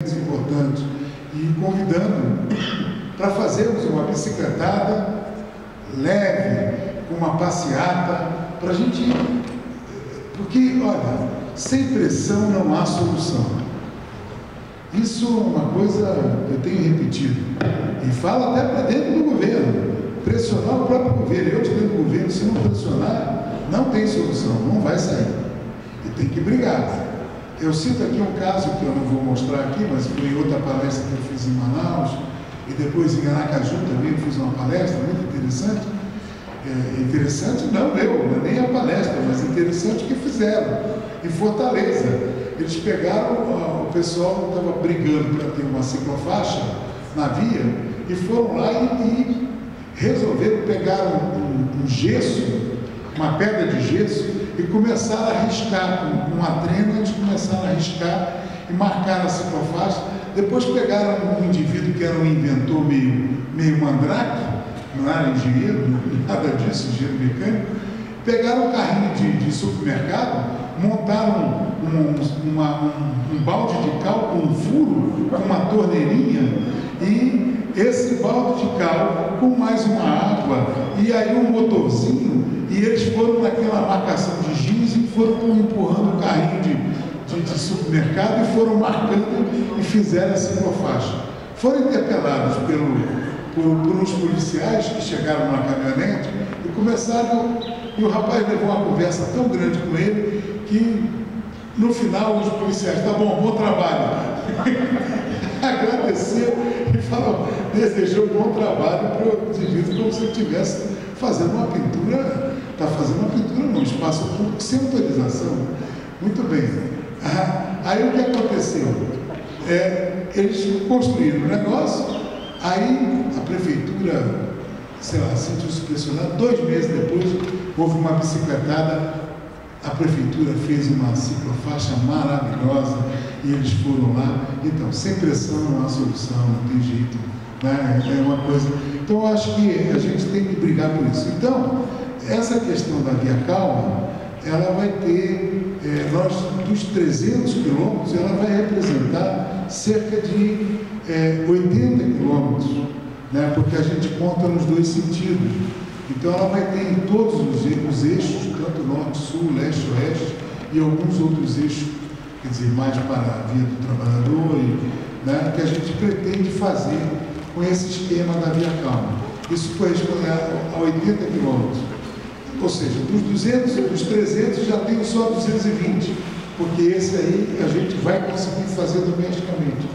importante e convidando para fazermos uma bicicletada leve, com uma passeata, para a gente ir. Porque, olha, sem pressão não há solução. Isso é uma coisa que eu tenho repetido. E falo até para dentro do governo. Pressionar o próprio governo. Eu, de dentro do governo, se não pressionar, não tem solução, não vai sair. E tem que brigar. Eu cito aqui um caso que eu não vou mostrar aqui, mas foi em outra palestra que eu fiz em Manaus, e depois em Aracaju também eu fiz uma palestra muito interessante. Interessante não eu, nem a palestra, mas interessante que fizeram em Fortaleza. Eles pegaram, o pessoal estava brigando para ter uma ciclofaixa na via, e foram lá e resolveram pegar um gesso, uma pedra de gesso, e começaram a riscar com uma trena. Eles começaram a riscar e marcaram a ciclofaixa. Depois pegaram um indivíduo que era um inventor meio mandrake, não era engenheiro, nada disso, engenheiro mecânico. Pegaram um carrinho de supermercado, montaram um balde de cal com um furo, com uma torneirinha, e esse balde de cal com mais uma água, e aí um motorzinho, e eles foram naquela marcação de giz e foram empurrando o carrinho de supermercado e foram marcando e fizeram a ciclofaixa. Foram interpelados por uns policiais que chegaram na caminhonete e começaram, e o rapaz levou uma conversa tão grande com ele que no final os policiais, tá bom, bom trabalho. Agradeceu e falou, desejou bom trabalho para o indivíduo, como se ele estivesse fazendo uma pintura, está fazendo uma pintura num espaço público sem autorização. Muito bem. Aí o que aconteceu? Eles construíram o negócio, aí a prefeitura, sei lá, sentiu-se pressionada. 2 meses depois, houve uma bicicletada, a prefeitura fez uma ciclofaixa maravilhosa e eles foram lá. Então, sem pressão não há solução, não tem jeito, né? É uma coisa. Então, eu acho que a gente tem que brigar por isso. Então, essa questão da via calma, ela vai ter, dos 300 quilômetros, ela vai representar cerca de 80 quilômetros, né? Porque a gente conta nos 2 sentidos. Então, ela vai ter em todos os eixos, tanto norte, sul, leste, oeste, e alguns outros eixos, quer dizer, mais para a via do trabalhador, né, que a gente pretende fazer com esse esquema da via calma. Isso corresponde a 80 quilômetros. Ou seja, dos 200 e dos 300 já tem só 220, porque esse aí a gente vai conseguir fazer domesticamente.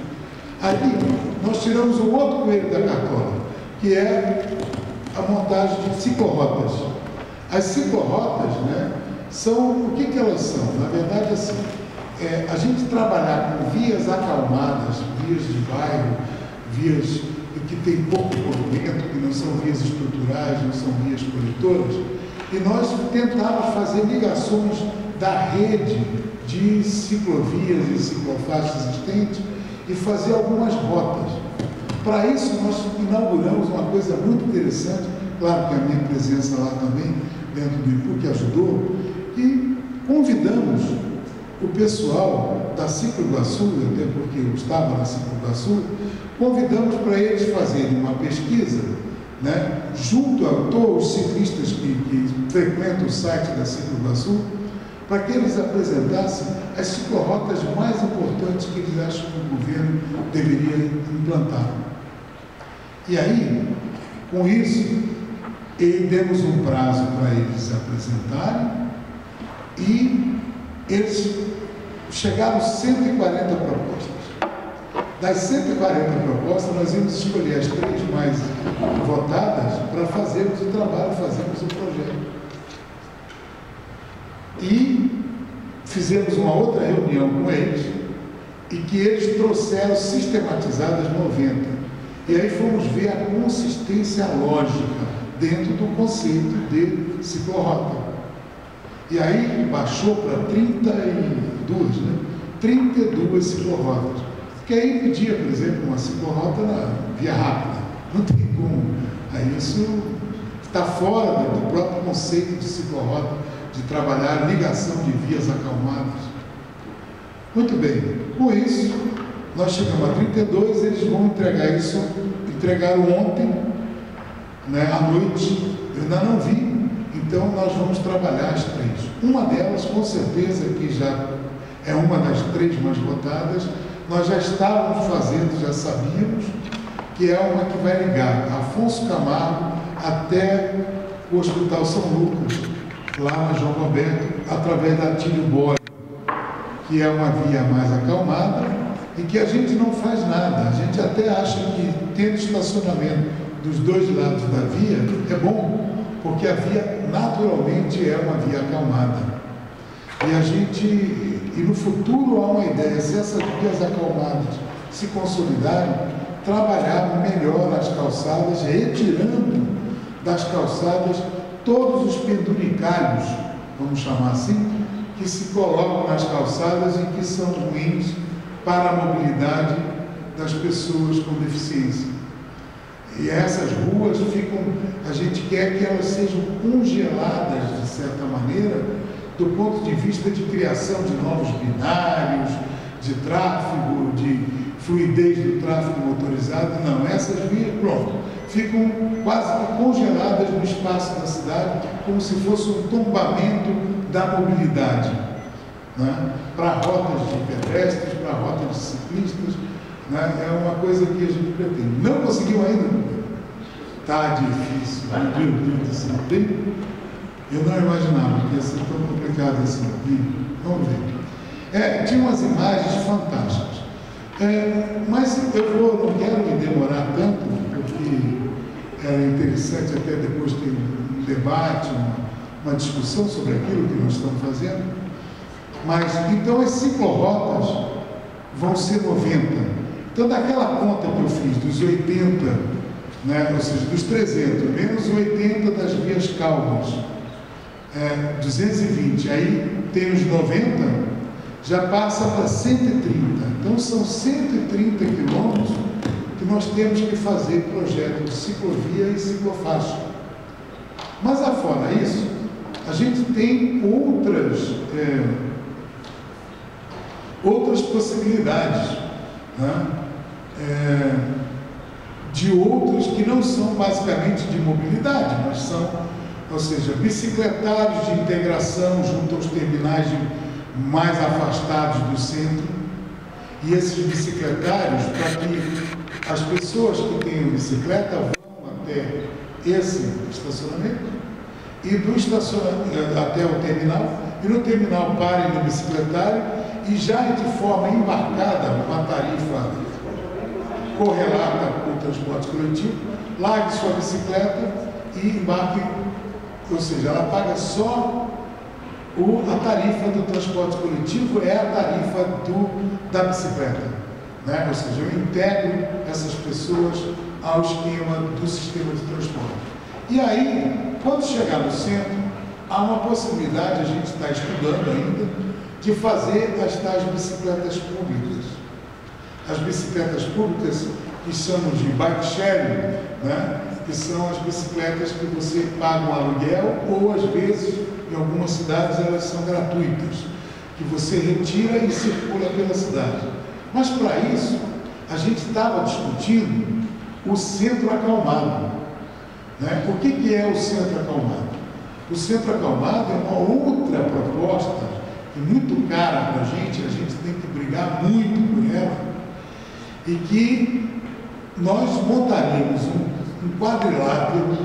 Aí, nós tiramos o outro coelho da cartola, que é a montagem de ciclorotas. As ciclorotas, né, são, o que elas são? Na verdade, assim, a gente trabalhar com vias acalmadas, vias de bairro, vias que tem pouco povoamento, que não são vias estruturais, não são vias coletoras, e nós tentamos fazer ligações da rede de ciclovias e ciclofaixas existentes e fazer algumas rotas. Para isso, nós inauguramos uma coisa muito interessante, claro que a minha presença lá também, dentro do IPU, que ajudou, e convidamos o pessoal da Ciclo Iguaçu, até porque eu estava na Ciclo Iguaçu, convidamos para eles fazerem uma pesquisa, né, junto a todos os ciclistas que frequentam o site da Ciclo Iguaçu, para que eles apresentassem as ciclorotas mais importantes que eles acham que o governo deveria implantar. E aí, com isso, demos um prazo para eles apresentarem e eles chegaram a 140 propostas. Das 140 propostas, nós íamos escolher as 3 mais votadas para fazermos o trabalho, fazermos o projeto. E fizemos uma outra reunião com eles e que eles trouxeram sistematizadas 90. E aí fomos ver a consistência lógica dentro do conceito de ciclorota. E aí baixou para 32, né? 32 ciclorotas. Porque aí pedia, por exemplo, uma ciclorota na via rápida. Não tem como. Aí isso está fora do próprio conceito de ciclorota, de trabalhar ligação de vias acalmadas. Muito bem. Com isso, Nós chegamos a 32, eles vão entregar isso, entregaram ontem, né, à noite, eu ainda não vi, então nós vamos trabalhar as 3. Uma delas, com certeza, que já é uma das 3 mais votadas, nós já estávamos fazendo, já sabíamos, que é uma que vai ligar Afonso Camargo até o Hospital São Lucas, lá na João Roberto, através da Atílio Borges, que é uma via mais acalmada e que a gente não faz nada. A gente até acha que tendo estacionamento dos 2 lados da via é bom, porque a via naturalmente é uma via acalmada. E no futuro há uma ideia, se essas vias acalmadas se consolidarem, trabalhar melhor as calçadas, retirando das calçadas todos os penduricalhos, vamos chamar assim, que se colocam nas calçadas e que são ruins para a mobilidade das pessoas com deficiência. E essas ruas a gente quer que elas sejam congeladas, de certa maneira, do ponto de vista de criação de novos binários, de tráfego, de fluidez do tráfego motorizado. Não, essas vias, pronto, ficam quase que congeladas no espaço da cidade, como se fosse um tombamento da mobilidade, né? Para rotas de pedestres, para rotas de ciclistas, né? É uma coisa que a gente pretende. Não conseguiu ainda? Está difícil, meu Deus do céu. Eu não imaginava que ia ser tão complicado assim. Vamos ver. Tinha umas imagens fantásticas. Mas eu não quero me demorar tanto, porque era interessante até depois ter um debate, uma discussão sobre aquilo que nós estamos fazendo. Mas, então, as ciclorotas vão ser 90. Então, daquela conta que eu fiz, dos 80, né, ou seja, dos 300, menos 80 das vias calmas, 220, aí tem os 90, já passa para 130. Então, são 130 quilômetros que nós temos que fazer projeto de ciclovia e ciclofaixa. Mas, afora isso, a gente tem outras possibilidades, né? De outras que não são basicamente de mobilidade, mas são, ou seja, bicicletários de integração junto aos terminais mais afastados do centro. E esses bicicletários, para que as pessoas que têm bicicleta vão até esse estacionamento e do estacionamento até o terminal, e no terminal parem no bicicletário e já de forma embarcada, uma tarifa correlata com o transporte coletivo, largue sua bicicleta e embarque, ou seja, ela paga só a tarifa do transporte coletivo, é a tarifa da bicicleta, né? Ou seja, eu integro essas pessoas ao esquema do sistema de transporte. E aí, quando chegar no centro, há uma possibilidade, a gente está estudando ainda, de fazer as tais bicicletas públicas. As bicicletas públicas que chamamos de bike sharing, né? Que são as bicicletas que você paga um aluguel ou, às vezes, em algumas cidades, elas são gratuitas, que você retira e circula pela cidade. Mas, para isso, a gente estava discutindo o centro acalmado, né? O que é o centro acalmado? O centro acalmado é uma outra proposta, e muito cara para a gente tem que brigar muito por ela, e que nós montaríamos um quadrilátero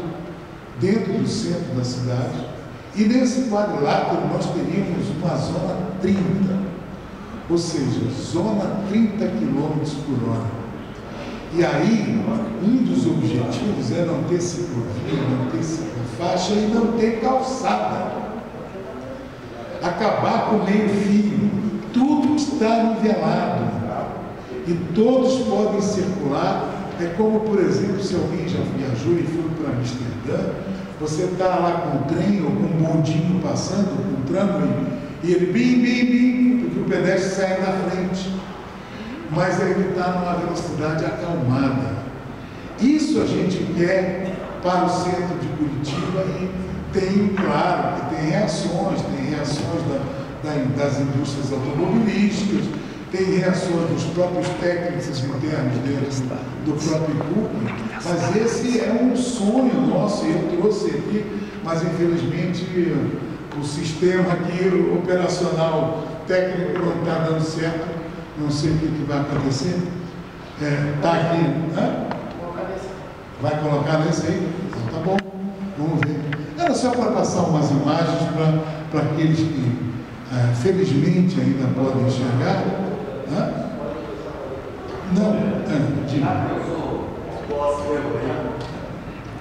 dentro do centro da cidade, e nesse quadrilátero nós teríamos uma zona 30, ou seja, zona 30 km por hora. E aí, um dos objetivos é não ter ciclovia, não ter ciclofaixa e não ter calçada. Acabar com o meio-fio. Tudo está nivelado. E todos podem circular. É como, por exemplo, se alguém já viajou e foi para Amsterdã, você está lá com o trem ou com um bondinho passando, com o tramway, e ele bim, porque o pedestre sai na frente. Mas ele está numa velocidade acalmada. Isso a gente quer para o centro de Curitiba e tem, claro, que tem reações das indústrias automobilísticas, tem reações dos próprios técnicos internos dentro do próprio público, mas esse é um sonho nosso, e eu trouxe aqui, mas infelizmente o sistema aqui operacional técnico não está dando certo, não sei o que vai acontecer. Está aqui, né? Vai colocar nesse aí? Então, tá bom, vamos ver. Era só para passar umas imagens para aqueles que felizmente ainda podem enxergar. Não, diga.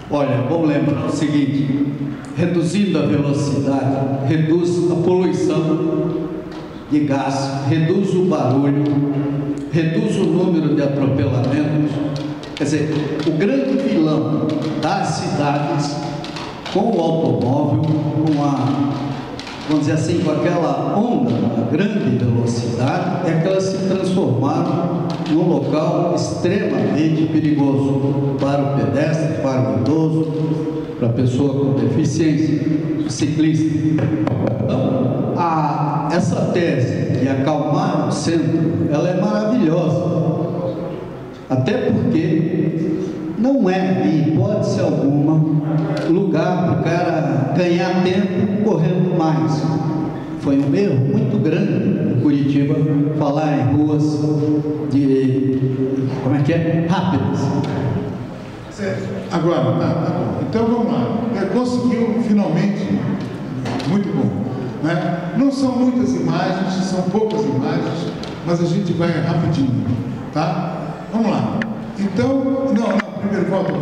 Olha, vamos lembrar o seguinte: reduzindo a velocidade, reduz a poluição de gás, reduz o barulho, reduz o número de atropelamentos. Quer dizer, o grande vilão das cidades com o automóvel, vamos dizer assim, com aquela onda a grande velocidade, é que elas se transformaram num local extremamente perigoso para o pedestre, para o idoso, para a pessoa com deficiência, o ciclista. Então, essa tese de acalmar o centro, ela é maravilhosa, até porque não é, em hipótese alguma, lugar para o cara ganhar tempo correndo mais. Foi um erro muito grande em Curitiba falar em ruas rápidas. Certo. Agora, tá bom. Então vamos lá. Conseguiu finalmente, muito bom, né? Não são muitas imagens, são poucas imagens, mas a gente vai rapidinho, tá? Vamos lá. Então, primeiro, volta.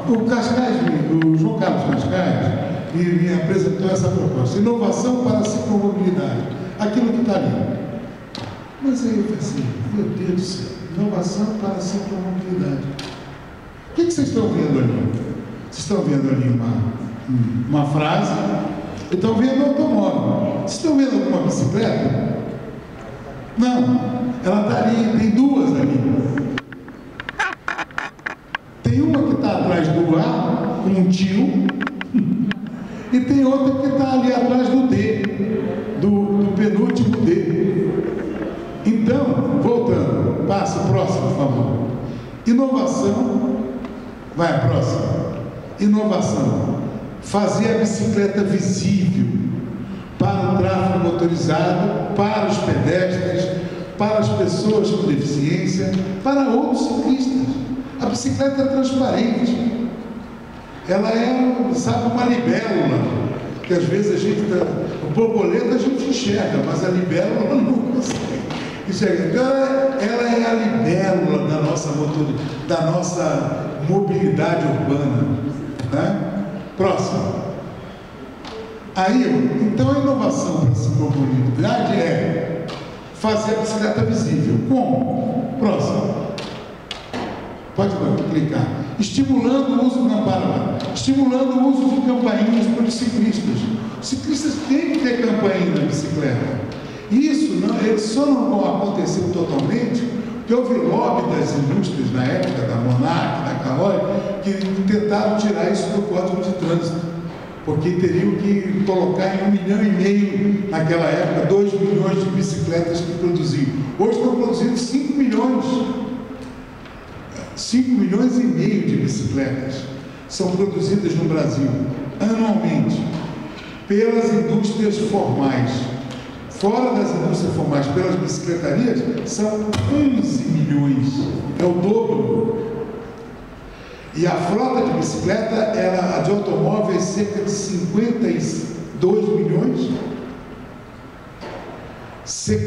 O Cascais, o João Carlos Cascais, me apresentou essa proposta: inovação para a ciclomobilidade, aquilo que está ali. Mas aí eu pensei, meu Deus do céu, inovação para a ciclomobilidade. O que vocês estão vendo ali? Vocês estão vendo ali uma frase, e estão vendo automóvel. Vocês estão vendo alguma bicicleta? Não, ela está ali, tem duas ali. Tem uma que está atrás do A, com um tio, e tem outra que está ali atrás do D, do penúltimo D. Então, voltando, passa o próximo, por favor. Inovação, vai a próxima. Inovação, fazer a bicicleta visível para o tráfego motorizado, para os pedestres, para as pessoas com deficiência, para outros ciclistas. A bicicleta é transparente. Ela é, sabe, uma libélula, que às vezes a gente o borboleta a gente enxerga, mas a libélula não consegue enxergar. Então ela é a libélula da nossa mobilidade urbana, né? Próximo. Aí, então a inovação para essa mobilidade é fazer a bicicleta visível. Como? Próximo. Pode clicar. Estimulando o uso estimulando o uso de campainhas para os ciclistas. Os ciclistas têm que ter campainha na bicicleta. Isso eles só não aconteceu totalmente porque houve lobby das indústrias na época, da Monarch, da Caloi, que tentaram tirar isso do Código de Trânsito, porque teriam que colocar em 1,5 milhão naquela época, 2 milhões de bicicletas que produziam. Hoje estão produzindo 5 milhões. 5 milhões e meio de bicicletas são produzidas no Brasil anualmente pelas indústrias formais. Fora das indústrias formais, pelas bicicletarias, são 11 milhões, é o dobro. E a frota de bicicleta, a de automóveis, cerca de 52 milhões,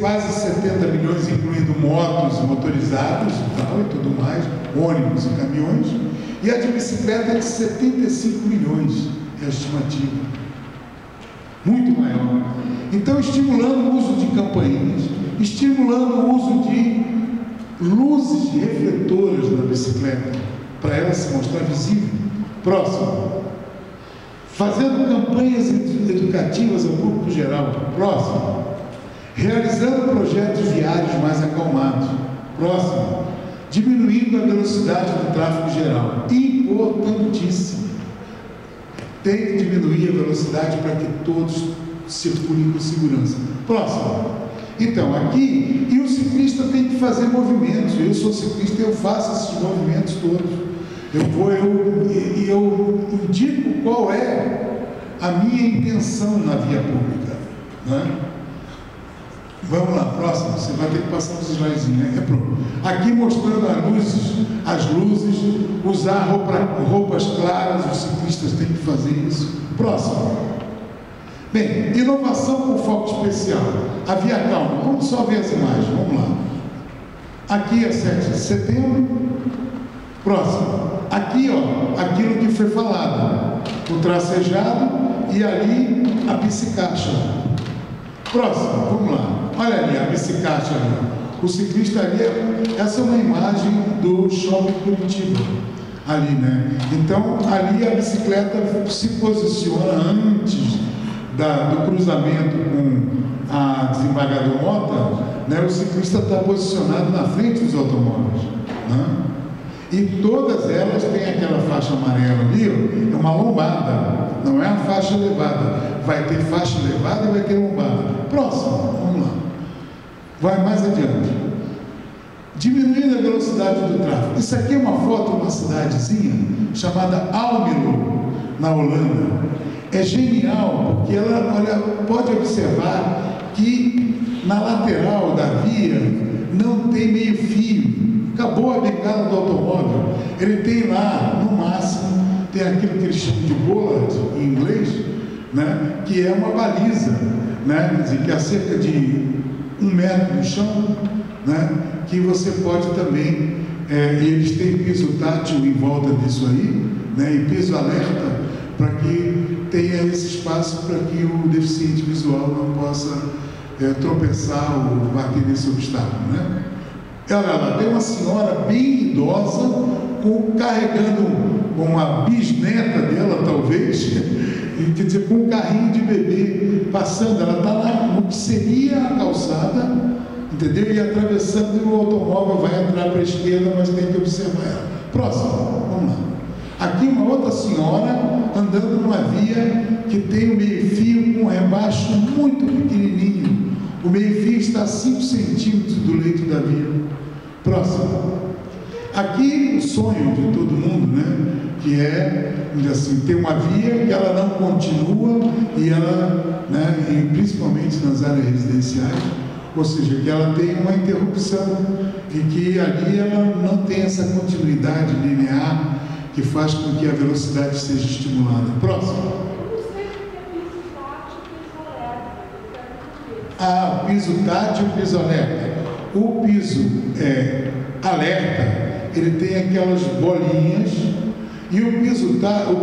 quase 70 milhões, incluindo motos motorizados e tudo mais, ônibus e caminhões, e a de bicicleta é de 75 milhões, é a estimativa. Muito maior. Então, estimulando o uso de campainhas, estimulando o uso de luzes refletoras na bicicleta, para ela se mostrar visível. Próximo. Fazendo campanhas educativas ao público geral. Próximo. Realizando projetos viários mais acalmados. Próximo. Diminuindo a velocidade do tráfego geral. Importantíssimo. Tem que diminuir a velocidade para que todos circulem com segurança. Próximo. Então, aqui, e o ciclista tem que fazer movimentos. Eu sou ciclista, eu faço esses movimentos todos. Eu indico qual é a minha intenção na via pública, né? Vamos lá, próximo. Você vai ter que passar os slidezinhos, né? É pronto. Aqui mostrando as luzes, usar roupas claras, os ciclistas têm que fazer isso. Próximo. Bem, inovação com foco especial. A via calma. Vamos só ver as imagens. Vamos lá. Aqui é 7 de setembro. Próximo. Aqui, ó, aquilo que foi falado. O tracejado e ali a bicicaixa. Próximo, vamos lá. Olha ali a bicicaixa ali. O ciclista ali, essa é uma imagem do Shopping Curitiba. Ali, né? Então, ali a bicicleta se posiciona antes do cruzamento com a desembargador Mota, né? O ciclista está posicionado na frente dos automóveis, né? E todas elas têm aquela faixa amarela ali, ó, é uma lombada, não é a faixa elevada. Vai ter faixa elevada e vai ter lombada. Próximo, vamos lá. Vai mais adiante. Diminuindo a velocidade do tráfego. Isso aqui é uma foto de uma cidadezinha chamada Almelo, na Holanda. É genial, porque ela, olha, pode observar que na lateral da via não tem meio fio. Acabou a bengala do automóvel. Ele tem lá, no máximo, tem aquilo que eles chamam de bollard, em inglês, né? Que é uma baliza, né? Quer dizer, que é cerca de 1 metro do chão, né? Que você pode também, e eles têm piso tátil em volta disso aí, né? E piso alerta, para que tenha esse espaço para que o deficiente visual não possa tropeçar ou bater nesse obstáculo, né? Olha lá, tem uma senhora bem idosa, carregando uma bisneta dela, talvez, quer dizer, com um carrinho de bebê passando. Ela está lá no que seria a calçada, entendeu? E atravessando, e o automóvel vai entrar para a esquerda, mas tem que observar ela. Próximo, vamos lá. Aqui uma outra senhora andando numa via que tem o meio-fio com um rebaixo muito pequenininho. O meio-fio está a 5 centímetros do leito da via. Próximo. Aqui o sonho de todo mundo, né? Que é, assim, ter uma via que ela não continua e ela, né? E principalmente nas áreas residenciais, ou seja, que ela tem uma interrupção e que ali ela não tem essa continuidade linear que faz com que a velocidade seja estimulada. Próximo. Ah, piso tátil e piso alerta. O piso alerta, ele tem aquelas bolinhas, e o piso tátil,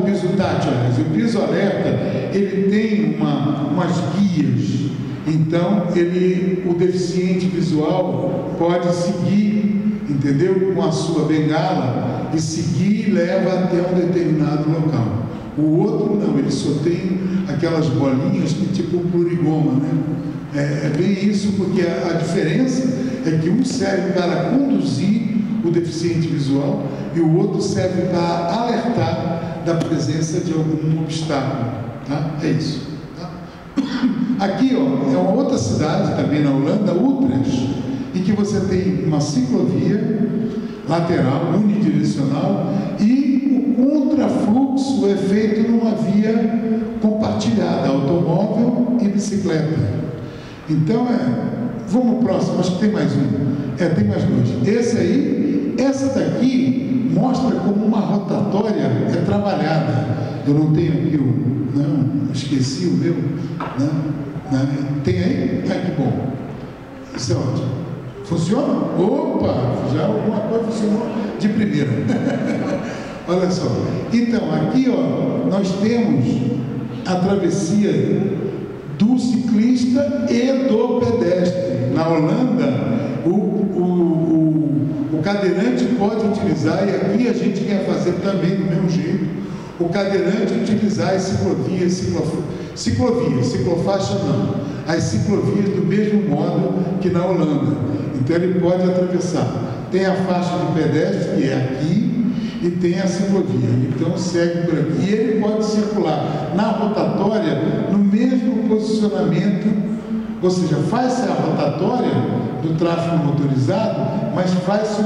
aliás, o piso alerta, ele tem umas guias. Então, o deficiente visual pode seguir, entendeu? Com a sua bengala, e seguir e leva até um determinado local. O outro não, ele só tem aquelas bolinhas que tipo plurigoma, né? É bem isso, porque a diferença é que um serve para conduzir o deficiente visual e o outro serve para alertar da presença de algum obstáculo, tá? É isso, tá? Aqui, ó, é uma outra cidade também na Holanda, Utrecht, em que você tem uma ciclovia lateral, unidirecional, e o contrafluxo é feito numa via compartilhada, automóvel e bicicleta. Então, vamos próximo, acho que tem mais um. Tem mais dois. Essa daqui mostra como uma rotatória é trabalhada. Eu não tenho aqui não, esqueci o meu, né? Tem aí? Que bom. Isso é ótimo. Funciona? Opa, já alguma coisa funcionou de primeira. Olha só. Então, aqui, ó, nós temos a travessia do ciclista e do pedestre. Na Holanda, o cadeirante pode utilizar, e aqui a gente quer fazer também do mesmo jeito, o cadeirante utilizar as ciclofaixa não, as ciclovias do mesmo modo que na Holanda. Então ele pode atravessar. Tem a faixa de pedestre, que é aqui, e tem a ciclovia. Então segue por aqui. E ele pode circular na rotatória no mesmo posicionamento ou seja, faz-se a rotatória do tráfego motorizado, mas faz-se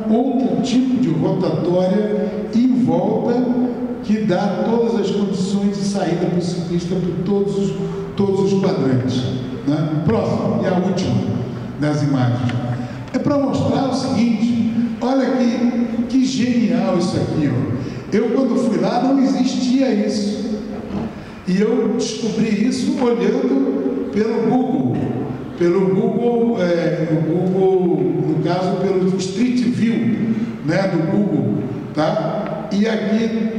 outro tipo de rotatória em volta que dá todas as condições de saída para o ciclista por todos os quadrantes. Né? Próximo, e a última das imagens. É para mostrar o seguinte, olha que genial isso aqui, ó. Eu, quando fui lá, não existia isso. E eu descobri isso olhando pelo Google, no caso, pelo Street View, né, do Google, tá? E aqui,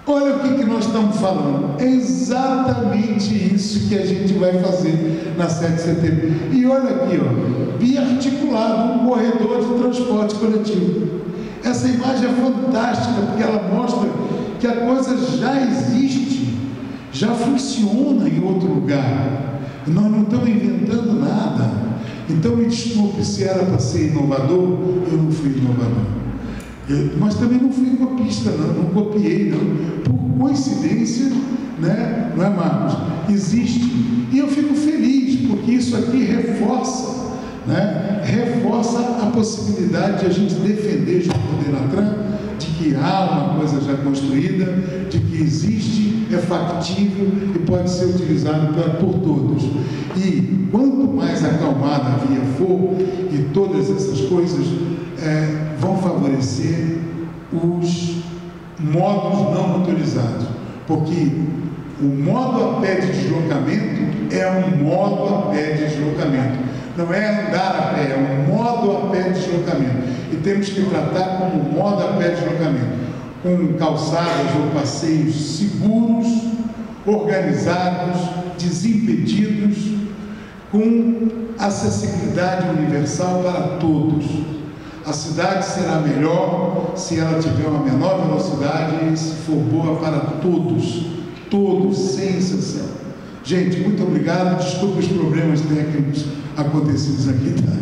olha o que nós estamos falando. É exatamente isso que a gente vai fazer na 7 de setembro. E olha aqui, ó, biarticulado, um corredor de transporte coletivo. Essa imagem é fantástica, porque ela mostra que a coisa já existe, já funciona em outro lugar. Nós não estamos inventando nada. Então, me desculpe, se era para ser inovador, eu não fui inovador. Mas também não fui copista, não copiei, não. Por coincidência, né? Não é, Marcos? Existe. E eu fico feliz, porque isso aqui reforça, né? Reforça a possibilidade de a gente defender junto com o Denatran, de que há uma coisa já construída, de que existe, é factível e pode ser utilizado por todos. E quanto mais acalmada a via for, e todas essas coisas vão favorecer os modos não motorizados, porque o modo a pé de deslocamento é um modo a pé de deslocamento. Não é andar a pé, é um modo a pé de deslocamento. E temos que tratar como modo a pé de deslocamento, com calçadas ou passeios seguros, organizados, desimpedidos, com acessibilidade universal para todos. A cidade será melhor se ela tiver uma menor velocidade e se for boa para todos, sem exceção. Gente, muito obrigado. Desculpe os problemas técnicos acontecidos aqui, tá?